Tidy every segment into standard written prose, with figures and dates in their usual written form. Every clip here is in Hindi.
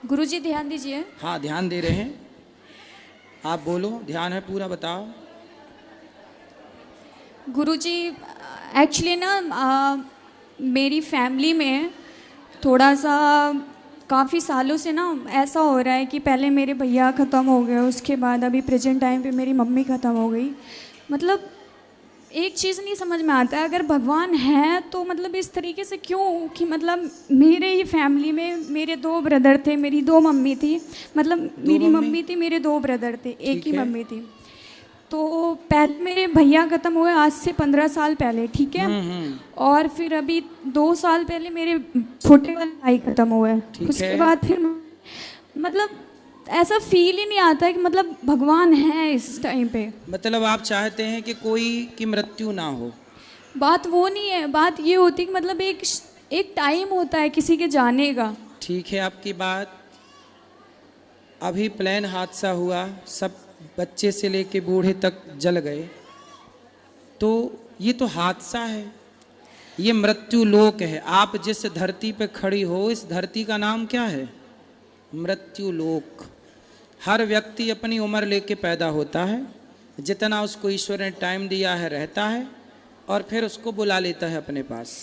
गुरुजी ध्यान दीजिए। हाँ ध्यान दे रहे हैं। आप बोलो, ध्यान है पूरा, बताओ। गुरुजी एक्चुअली ना मेरी फैमिली में थोड़ा सा काफ़ी सालों से ना ऐसा हो रहा है कि पहले मेरे भैया ख़त्म हो गए, उसके बाद अभी प्रेजेंट टाइम पे मेरी मम्मी ख़त्म हो गई। मतलब एक चीज़ नहीं समझ में आता है, अगर भगवान है तो मतलब इस तरीके से क्यों कि मतलब मेरे ही फैमिली में मेरे दो ब्रदर थे, मेरी दो मम्मी थी, मतलब मेरी मम्मी थी, मेरे दो ब्रदर थे, एक ही मम्मी थी। तो पहले मेरे भैया ख़त्म हुए आज से 15 साल पहले, ठीक है। और फिर अभी 2 साल पहले मेरे छोटे वाले भाई ख़त्म हुए। उसके बाद फिर मतलब ऐसा फील ही नहीं आता है कि मतलब भगवान है इस टाइम पे। मतलब आप चाहते हैं कि कोई की मृत्यु ना हो? बात वो नहीं है, बात ये होती है कि मतलब एक टाइम होता है किसी के जाने का। ठीक है आपकी बात। अभी प्लेन हादसा हुआ, सब बच्चे से लेके बूढ़े तक जल गए, तो ये तो हादसा है, ये मृत्यु लोक है। आप जिस धरती पे खड़ी हो, इस धरती का नाम क्या है? मृत्यु लोक। हर व्यक्ति अपनी उम्र लेके पैदा होता है, जितना उसको ईश्वर ने टाइम दिया है रहता है, और फिर उसको बुला लेता है अपने पास।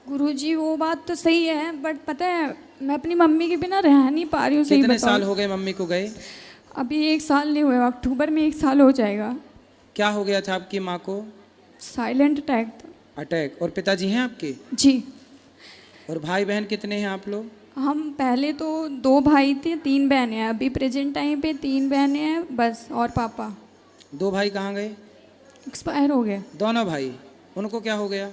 गुरुजी वो बात तो सही है, बट पता है मैं अपनी मम्मी के बिना रह नहीं पा रही हूँ। सही कितने बताओ। साल हो गए मम्मी को गए? अभी 1 साल नहीं हुआ, अक्टूबर में 1 साल हो जाएगा। क्या हो गया था आपकी माँ को? साइलेंट अटैक था। अटैक। और पिताजी हैं आपके? जी। और भाई बहन कितने हैं आप लोग? हम पहले तो 2 भाई थे, 3 बहनें हैं। अभी प्रेजेंट टाइम पे 3 बहनें हैं बस, और पापा। 2 भाई कहाँ गए? एक्सपायर हो गए दोनों भाई। उनको क्या हो गया?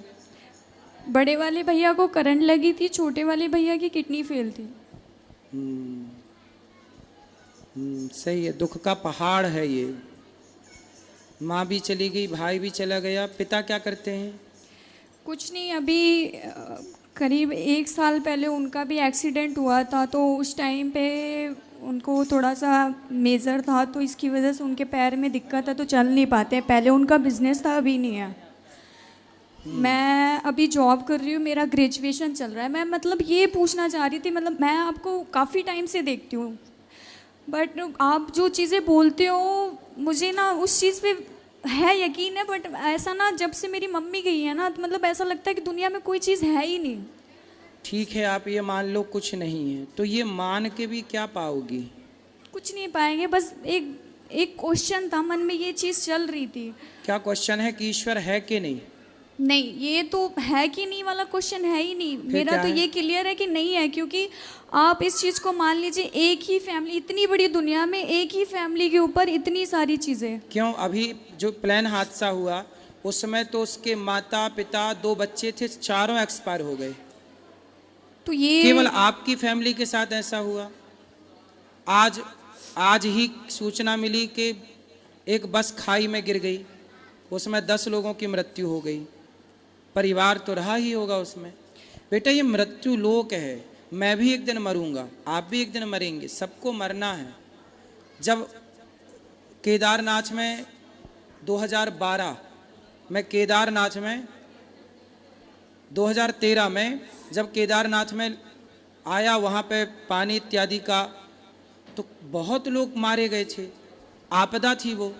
बड़े वाले भैया को करंट लगी थी, छोटे वाले भैया की किडनी फेल थी। सही है, दुख का पहाड़ है ये। माँ भी चली गई, भाई भी चला गया। पिता क्या करते हैं? कुछ नहीं, अभी करीब 1 साल पहले उनका भी एक्सीडेंट हुआ था, तो उस टाइम पे उनको थोड़ा सा मेजर था, तो इसकी वजह से उनके पैर में दिक्कत है, तो चल नहीं पाते। पहले उनका बिजनेस था, अभी नहीं है। मैं अभी जॉब कर रही हूँ, मेरा ग्रेजुएशन चल रहा है। मैं मतलब ये पूछना चाह रही थी, मतलब मैं आपको काफ़ी टाइम से देखती हूँ, बट आप जो चीज़ें बोलते हो मुझे ना उस चीज़ पे है यकीन है, बट ऐसा ना जब से मेरी मम्मी गई है ना, तो मतलब ऐसा लगता है कि दुनिया में कोई चीज़ है ही नहीं। ठीक है, आप ये मान लो कुछ नहीं है, तो ये मान के भी क्या पाओगी? कुछ नहीं पाएंगे, बस एक एक क्वेश्चन था मन में, ये चीज़ चल रही थी। क्या क्वेश्चन है? कि ईश्वर है कि नहीं? नहीं, ये तो है कि नहीं वाला क्वेश्चन है ही नहीं। मेरा तो ये क्लियर है कि नहीं है, क्योंकि आप इस चीज़ को मान लीजिए, एक ही फैमिली, इतनी बड़ी दुनिया में एक ही फैमिली के ऊपर इतनी सारी चीज़ें। क्यों? अभी जो प्लेन हादसा हुआ उस समय तो उसके माता पिता 2 बच्चे थे, चारों एक्सपायर हो गए। तो ये केवल आपकी फैमिली के साथ ऐसा हुआ? आज ही सूचना मिली कि एक बस खाई में गिर गई, उसमें 10 लोगों की मृत्यु हो गई। परिवार तो रहा ही होगा उसमें। बेटा ये मृत्यु लोक है, मैं भी एक दिन मरूंगा, आप भी एक दिन मरेंगे, सबको मरना है। जब केदारनाथ में 2012 में 2013 में जब केदारनाथ में आया, वहाँ पे पानी इत्यादि का, तो बहुत लोग मारे गए थे, आपदा थी वो।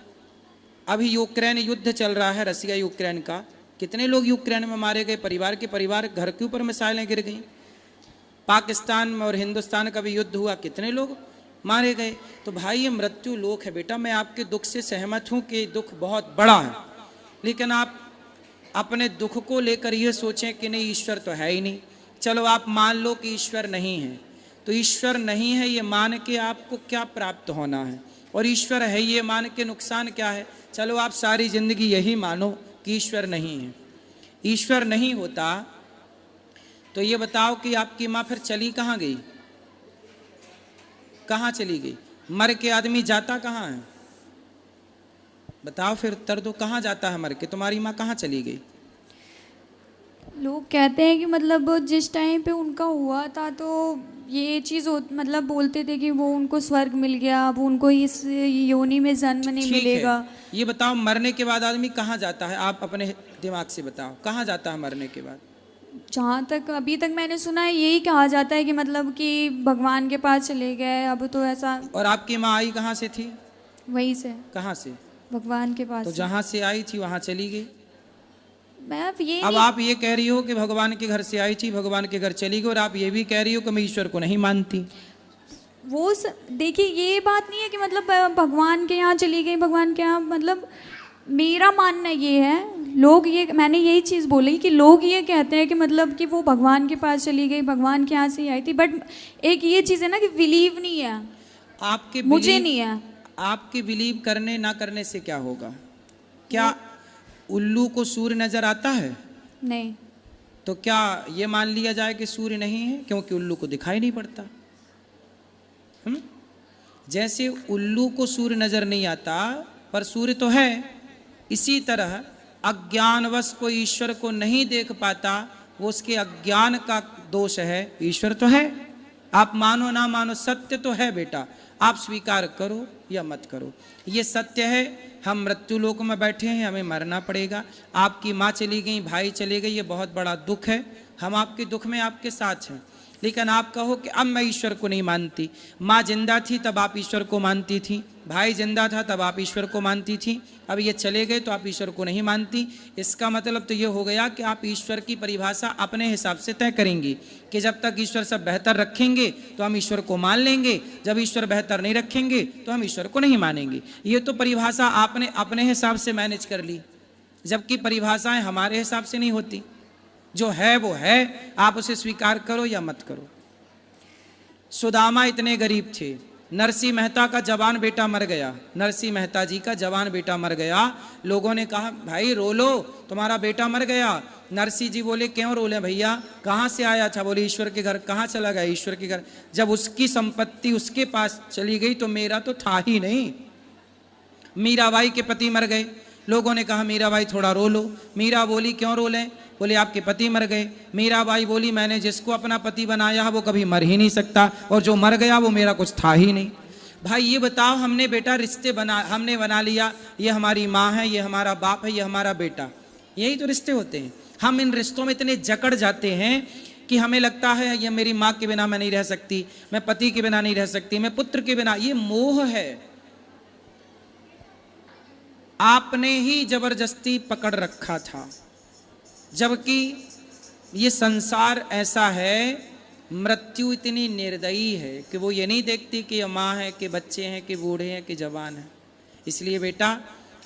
अभी यूक्रेन युद्ध चल रहा है, रसिया यूक्रेन का, कितने लोग यूक्रेन में मारे गए, परिवार के परिवार, घर के ऊपर मिसाइलें गिर गई। पाकिस्तान में और हिंदुस्तान का भी युद्ध हुआ, कितने लोग मारे गए। तो भाई ये मृत्यु लोक है। बेटा मैं आपके दुख से सहमत हूँ कि दुख बहुत बड़ा है, लेकिन आप अपने दुख को लेकर ये सोचें कि नहीं ईश्वर तो है ही नहीं। चलो आप मान लो कि ईश्वर नहीं है, तो ईश्वर नहीं है ये मान के आपको क्या प्राप्त होना है, और ईश्वर है ये मान के नुकसान क्या है? चलो आप सारी जिंदगी यही मानो कि ईश्वर नहीं है। ईश्वर नहीं होता तो ये बताओ कि आपकी माँ फिर चली कहाँ गई? कहाँ चली गई? मर के आदमी जाता कहाँ है? बताओ फिर, उत्तर दो, कहाँ जाता है मर के? तुम्हारी माँ कहाँ चली गई? लोग कहते हैं कि मतलब जिस टाइम पे उनका हुआ था, तो ये चीज़ मतलब बोलते थे कि वो उनको स्वर्ग मिल गया, अब उनको इस योनि में जन्म नहीं मिलेगा। ये बताओ मरने के बाद आदमी कहाँ जाता है? आप अपने दिमाग से बताओ, कहाँ जाता है मरने के बाद? जहाँ तक अभी तक मैंने सुना है यही कहा जाता है कि मतलब कि भगवान के पास चले गए, अब तो ऐसा। और आपकी माँ आई कहाँ से थी? वहीं से, कहाँ से? भगवान के पास तो से। जहाँ से आई थी वहाँ चली गई। मैं अब ये अब नहीं, आप ये कह रही हो कि भगवान के घर से आई थी, भगवान के घर चली गई, और आप ये भी कह रही हो कि मैं ईश्वर को नहीं मानती। वो देखिए ये बात नहीं है कि मतलब भगवान के यहाँ चली गई, भगवान के यहाँ, मतलब मेरा मानना ये है, लोग ये, मैंने यही चीज़ बोली कि लोग ये कहते हैं कि मतलब कि वो भगवान के पास चली गई, भगवान के यहाँ से ही आई थी, बट एक ये चीज़ है ना कि बिलीव नहीं है, आपके मुझे नहीं है। आपके बिलीव करने ना करने से क्या होगा? क्या उल्लू को सूर्य नजर आता है? नहीं। तो क्या ये मान लिया जाए कि सूर्य नहीं है क्योंकि उल्लू को दिखाई नहीं पड़ता? जैसे उल्लू को सूर्य नजर नहीं आता पर सूर्य तो है, इसी तरह अज्ञानवश कोई ईश्वर को नहीं देख पाता, वो उसके अज्ञान का दोष है। ईश्वर तो है, आप मानो ना मानो, सत्य तो है बेटा, आप स्वीकार करो या मत करो, ये सत्य है। हम मृत्यु लोक में बैठे हैं, हमें मरना पड़ेगा। आपकी माँ चली गई, भाई चले गए, ये बहुत बड़ा दुख है, हम आपके दुख में आपके साथ हैं। लेकिन आप कहो कि अब मैं ईश्वर को नहीं मानती। माँ जिंदा थी तब आप ईश्वर को मानती थी, भाई जिंदा था तब आप ईश्वर को मानती थी, अब ये चले गए तो आप ईश्वर को नहीं मानती। इसका मतलब तो ये हो गया कि आप ईश्वर की परिभाषा अपने हिसाब से तय करेंगी कि जब तक ईश्वर सब बेहतर रखेंगे तो हम ईश्वर को मान लेंगे, जब ईश्वर बेहतर नहीं रखेंगे तो हम ईश्वर को नहीं मानेंगे। ये तो परिभाषा आपने अपने हिसाब से मैनेज कर ली, जबकि परिभाषाएं हमारे हिसाब से नहीं होती। जो है वो है, आप उसे स्वीकार करो या मत करो। सुदामा इतने गरीब थे, नरसिंह मेहता का जवान बेटा मर गया, नरसिंह मेहता जी का जवान बेटा मर गया। लोगों ने कहा भाई रो लो, तुम्हारा बेटा मर गया। नरसिंह जी बोले क्यों रोले भैया, कहाँ से आया था? बोले ईश्वर के घर। कहाँ चला गया? ईश्वर के घर। जब उसकी संपत्ति उसके पास चली गई तो मेरा तो था ही नहीं। मीराबाई के पति मर गए, लोगों ने कहा मीराबाई थोड़ा रो लो। मीरा बोली क्यों रो लें? बोले आपके पति मर गए। मीराबाई बोली मैंने जिसको अपना पति बनाया है वो कभी मर ही नहीं सकता, और जो मर गया वो मेरा कुछ था ही नहीं। भाई ये बताओ, हमने बेटा रिश्ते हमने बना लिया, ये हमारी माँ है, ये हमारा बाप है, ये हमारा बेटा, यही तो रिश्ते होते हैं। हम इन रिश्तों में इतने जकड़ जाते हैं कि हमें लगता है ये मेरी माँ के बिना मैं नहीं रह सकती, मैं पति के बिना नहीं रह सकती, मैं पुत्र के बिना। ये मोह है, आपने ही जबरदस्ती पकड़ रखा था। जबकि ये संसार ऐसा है, मृत्यु इतनी निर्दयी है कि वो ये नहीं देखती कि ये माँ है कि बच्चे हैं कि बूढ़े हैं कि जवान हैं। इसलिए बेटा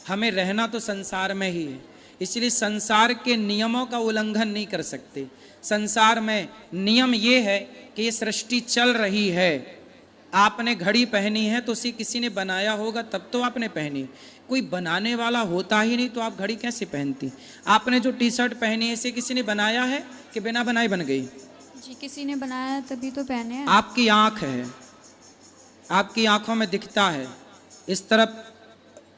हमें रहना तो संसार में ही है, इसलिए संसार के नियमों का उल्लंघन नहीं कर सकते। संसार में नियम ये है कि ये सृष्टि चल रही है, आपने घड़ी पहनी है तो उसे किसी ने बनाया होगा तब तो आपने पहनी, कोई बनाने वाला होता ही नहीं तो आप घड़ी कैसे पहनती? आपने जो टी शर्ट पहनी है इसे किसी ने बनाया है कि बिना बनाए बन गई? जी किसी ने बनाया तभी तो पहने हैं। आपकी आंख है, आपकी आंखों में दिखता है, इस तरफ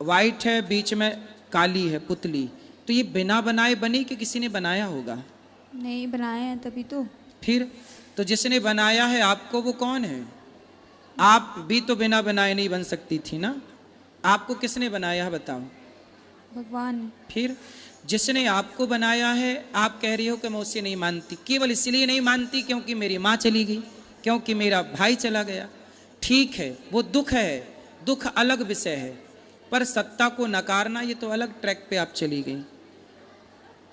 वाइट है बीच में काली है पुतली, तो ये बिना बनाए बनी कि किसी ने बनाया होगा? नहीं बनाए हैं तभी तो। फिर तो जिसने बनाया है आपको वो कौन है? आप भी तो बिना बनाए नहीं बन सकती थी ना, आपको किसने बनाया है बताओ? भगवान। फिर जिसने आपको बनाया है आप कह रही हो कि मैं उसे नहीं मानती, केवल इसलिए नहीं मानती क्योंकि मेरी माँ चली गई, क्योंकि मेरा भाई चला गया। ठीक है वो दुख है, दुख अलग विषय है, पर सत्ता को नकारना ये तो अलग ट्रैक पे आप चली गई।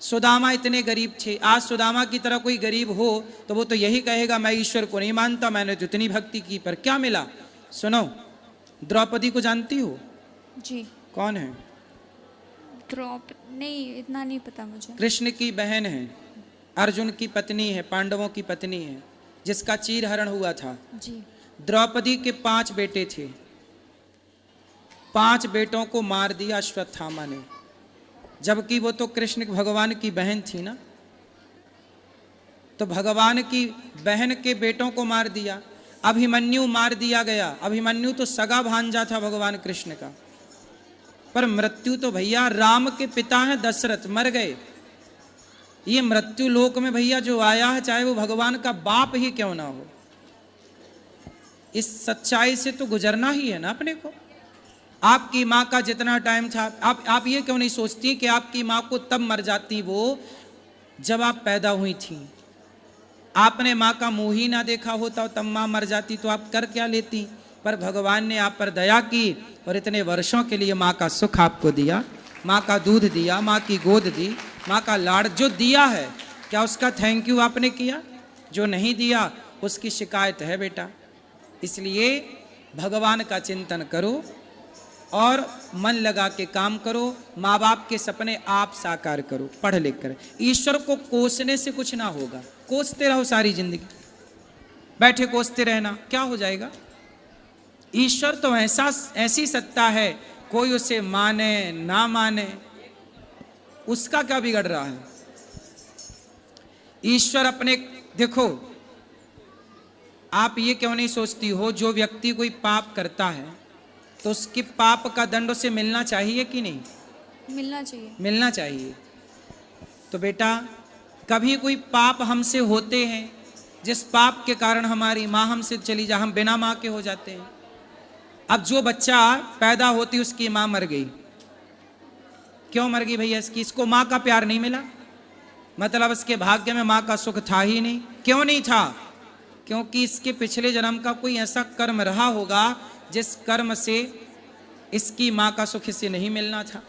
सुदामा इतने गरीब थे, आज सुदामा की तरह कोई गरीब हो तो वो तो यही कहेगा मैं ईश्वर को नहीं मानता, मैंने तो इतनी भक्ति की, पर क्या मिला? सुनो, द्रौपदी को जानती हो? जी। कौन है? नहीं इतना नहीं पता मुझे। कृष्ण की बहन है, अर्जुन की पत्नी है, पांडवों की पत्नी है, जिसका चीर हरण हुआ था। जी। द्रौपदी के 5 बेटे थे, 5 बेटों को मार दिया अश्वत्थामा ने, जबकि वो तो कृष्ण भगवान की बहन थी ना। तो भगवान की बहन के बेटों को मार दिया। अभिमन्यु मार दिया गया, अभिमन्यु तो सगा भांजा था भगवान कृष्ण का, पर मृत्यु तो भैया राम के पिता हैं दशरथ, मर गए। ये मृत्यु लोक में भैया जो आया है, चाहे वो भगवान का बाप ही क्यों ना हो, इस सच्चाई से तो गुजरना ही है ना अपने को। आपकी माँ का जितना टाइम था, आप ये क्यों नहीं सोचती कि आपकी माँ को तब मर जाती वो जब आप पैदा हुई थी? आपने माँ का मुंह ही ना देखा होता तब माँ मर जाती तो आप कर क्या लेती। पर भगवान ने आप पर दया की और इतने वर्षों के लिए माँ का सुख आपको दिया, माँ का दूध दिया, माँ की गोद दी, माँ का लाड़ जो दिया है, क्या उसका थैंक यू आपने किया? जो नहीं दिया उसकी शिकायत है बेटा। इसलिए भगवान का चिंतन करो और मन लगा के काम करो। माँ बाप के सपने आप साकार करो पढ़ लिख कर। ईश्वर को कोसने से कुछ ना होगा। कोसते रहो सारी जिंदगी, बैठे कोसते रहना, क्या हो जाएगा? ईश्वर तो ऐसी सत्ता है, कोई उसे माने ना माने उसका क्या बिगड़ रहा है। ईश्वर अपने, देखो आप ये क्यों नहीं सोचती हो, जो व्यक्ति कोई पाप करता है तो उसके पाप का दंड उसे मिलना चाहिए कि नहीं? मिलना चाहिए। मिलना चाहिए। तो बेटा कभी कोई पाप हमसे होते हैं जिस पाप के कारण हमारी माँ हमसे चली जा, हम बिना माँ के हो जाते हैं। अब जो बच्चा पैदा होती उसकी माँ मर गई, क्यों मर गई भैया? इसको माँ का प्यार नहीं मिला, मतलब इसके भाग्य में माँ का सुख था ही नहीं। क्यों नहीं था? क्योंकि इसके पिछले जन्म का कोई ऐसा कर्म रहा होगा जिस कर्म से इसकी माँ का सुख इसे नहीं मिलना था।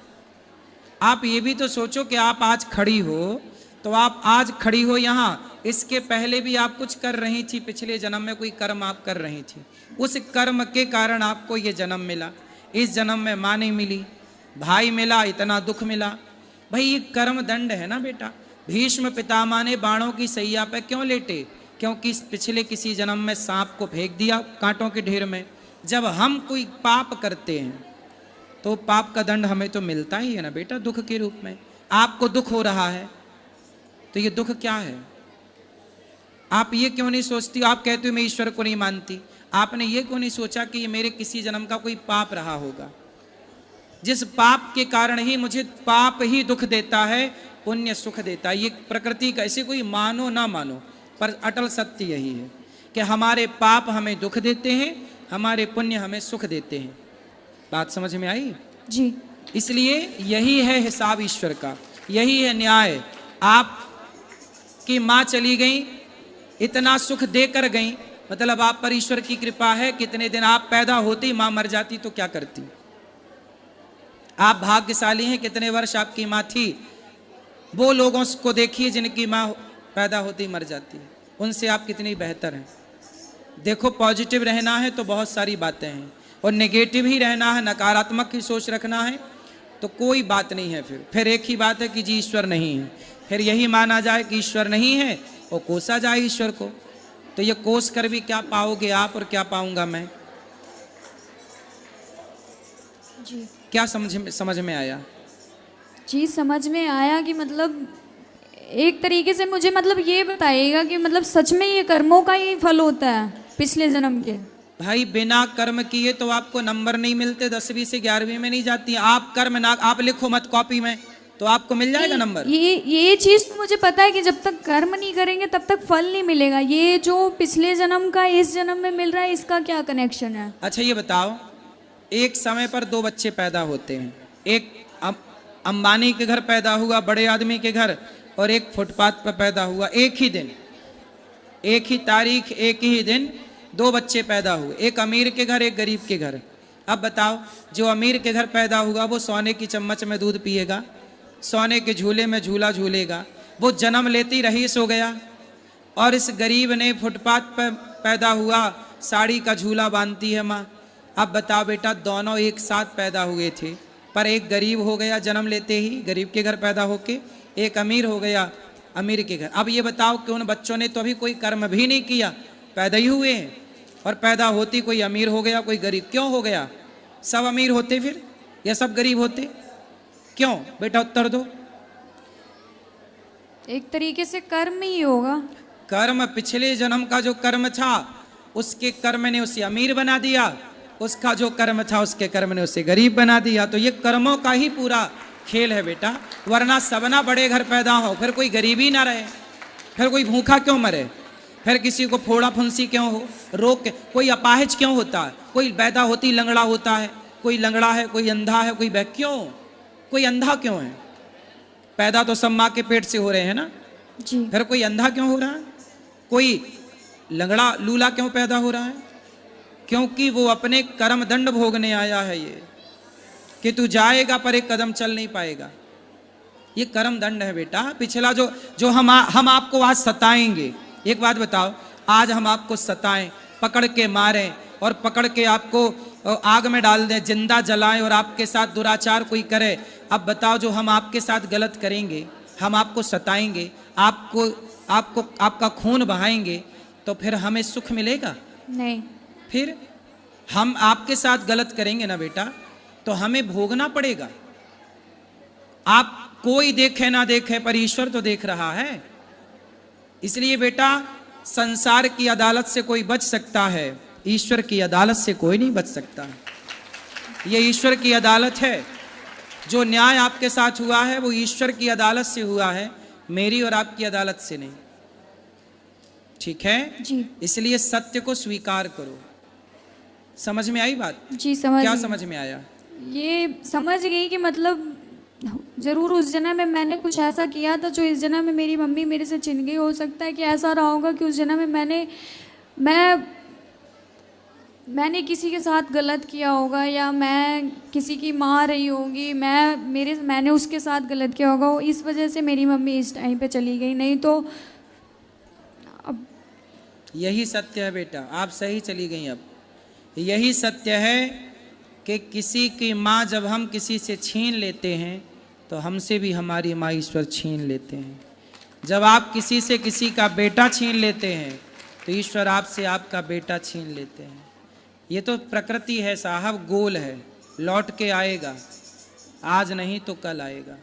आप ये भी तो सोचो कि आप आज खड़ी हो, तो आप आज खड़ी हो यहाँ, इसके पहले भी आप कुछ कर रही थी, पिछले जन्म में कोई कर्म आप कर रही थी, उस कर्म के कारण आपको ये जन्म मिला। इस जन्म में माँ नहीं मिली, भाई मिला, इतना दुख मिला। भाई ये कर्म दंड है ना बेटा। भीष्म पितामह ने बाणों की सैया पे क्यों लेटे? क्योंकि पिछले किसी जन्म में सांप को फेंक दिया कांटों के ढेर में। जब हम कोई पाप करते हैं तो पाप का दंड हमें तो मिलता ही है ना बेटा, दुख के रूप में। आपको दुख हो रहा है तो ये दुख क्या है? आप ये क्यों नहीं सोचती? आप कहते हो मैं ईश्वर को नहीं मानती, आपने ये क्यों नहीं सोचा कि ये मेरे किसी जन्म का कोई पाप रहा होगा, जिस पाप के कारण ही मुझे पाप ही दुख देता है, पुण्य सुख देता है। ये प्रकृति का, ऐसे कोई मानो ना मानो पर अटल सत्य यही है कि हमारे पाप हमें दुख देते हैं, हमारे पुण्य हमें सुख देते हैं। बात समझ में आई? जी। इसलिए यही है हिसाब ईश्वर का, यही है न्याय। आप की माँ चली गई, इतना सुख देकर गई, मतलब आप पर ईश्वर की कृपा है। कितने दिन आप पैदा होती माँ मर जाती तो क्या करती? आप भाग्यशाली हैं, कितने वर्ष आपकी माँ थी। वो लोगों को देखिए जिनकी माँ पैदा होती मर जाती है, उनसे आप कितनी बेहतर हैं। देखो पॉजिटिव रहना है तो बहुत सारी बातें हैं, और नेगेटिव ही रहना है, नकारात्मक की सोच रखना है तो कोई बात नहीं है। फिर एक ही बात है कि जी ईश्वर नहीं है। फिर यही माना जाए कि ईश्वर नहीं है और कोसा जाए ईश्वर को, तो ये कोस कर भी क्या पाओगे आप और क्या पाऊंगा मैं? जी। क्या समझ में आया? जी समझ में आया कि मतलब एक तरीके से मुझे मतलब ये बताइएगा कि मतलब सच में ये कर्मों का ही फल होता है पिछले जन्म के? भाई बिना कर्म किए तो आपको नंबर नहीं मिलते, 10वीं से 11वीं में नहीं जाती। आप कर्म ना, आप लिखो मत कॉपी में तो आपको मिल जाएगा नंबर। ये चीज तो मुझे पता है कि जब तक कर्म नहीं करेंगे तब तक फल नहीं मिलेगा। ये जो पिछले जन्म का इस जन्म में मिल रहा है, इसका क्या कनेक्शन है? अच्छा ये बताओ, एक समय पर दो बच्चे पैदा होते हैं, एक अंबानी के घर पैदा हुआ, बड़े आदमी के घर, और एक फुटपाथ पर पैदा हुआ। एक ही दिन, एक ही तारीख, एक ही दिन दो बच्चे पैदा हुए, एक अमीर के घर, एक गरीब के घर। अब बताओ, जो अमीर के घर पैदा हुआ वो सोने की चम्मच में दूध पिएगा, सोने के झूले में झूला झूलेगा, वो जन्म लेते ही रईस हो गया। और इस गरीब ने फुटपाथ पर पैदा हुआ, साड़ी का झूला बांधती है माँ। अब बताओ बेटा, दोनों एक साथ पैदा हुए थे, पर एक गरीब हो गया जन्म लेते ही, गरीब के घर पैदा होके, एक अमीर हो गया अमीर के घर। अब ये बताओ कि उन बच्चों ने तो अभी कोई कर्म भी नहीं किया, पैदा ही हुए हैं, और पैदा होती कोई अमीर हो गया कोई गरीब। क्यों हो गया? सब अमीर होते फिर या सब गरीब होते? क्यों बेटा, उत्तर दो। एक तरीके से कर्म ही होगा। कर्म, पिछले जन्म का जो कर्म था उसके कर्म ने उसे अमीर बना दिया, उसका जो कर्म था उसके कर्म ने उसे गरीब बना दिया। तो ये कर्मों का ही पूरा खेल है बेटा, वरना सबना बड़े घर पैदा हो, फिर कोई गरीबी ना रहे, फिर कोई भूखा क्यों मरे, फिर किसी को फोड़ा फुंसी क्यों हो, रोग के, कोई अपाहिज क्यों होता है, कोई पैदा होती लंगड़ा होता है, कोई लंगड़ा है, कोई अंधा है, कोई क्यों, कोई अंधा क्यों है? पैदा तो सब माँ के पेट से हो रहे हैं ना, जी। फिर कोई अंधा क्यों हो रहा है? कोई लंगड़ा लूला क्यों पैदा हो रहा है? क्योंकि वो अपने कर्म दंड भोगने आया है, ये कि तू जाएगा पर एक कदम चल नहीं पाएगा। ये कर्म दंड है बेटा। पिछला जो हम आपको आज सताएंगे, एक बात बताओ, आज हम आपको सताएं, पकड़ के मारें और पकड़ के आपको आग में डाल दें, जिंदा जलाएं और आपके साथ दुराचार कोई करे, अब बताओ जो हम आपके साथ गलत करेंगे, हम आपको सताएंगे, आपको आपका खून बहाएंगे, तो फिर हमें सुख मिलेगा? नहीं। फिर हम आपके साथ गलत करेंगे ना बेटा, तो हमें भोगना पड़ेगा। आप कोई देखे ना देखे पर ईश्वर तो देख रहा है। इसलिए बेटा संसार की अदालत से कोई बच सकता है, ईश्वर की अदालत से कोई नहीं बच सकता। ये ईश्वर की अदालत है। जो न्याय आपके साथ हुआ है वो ईश्वर की अदालत से हुआ है, मेरी और आपकी अदालत से नहीं। ठीक है जी। इसलिए सत्य को स्वीकार करो। समझ में आई बात? जी समझ क्या गई। समझ में आया? ये समझ गई कि मतलब जरूर उस जन्म में मैंने कुछ ऐसा किया था जो इस जन्म में मेरी मम्मी मेरे से छिन गई। हो सकता है कि ऐसा रहा होगा कि उस जन्म में मैंने किसी के साथ गलत किया होगा, या मैं किसी की माँ रही होगी, मैंने उसके साथ गलत किया होगा, इस वजह से मेरी मम्मी इस टाइम पे चली गई। नहीं तो अब यही सत्य है बेटा, आप सही चली गई। अब यही सत्य है कि किसी की माँ जब हम किसी से छीन लेते हैं तो हमसे भी हमारी माँ ईश्वर छीन लेते हैं। जब आप किसी से किसी का बेटा छीन लेते हैं तो ईश्वर आपसे आपका बेटा छीन लेते हैं। ये तो प्रकृति है साहब, गोल है, लौट के आएगा, आज नहीं तो कल आएगा।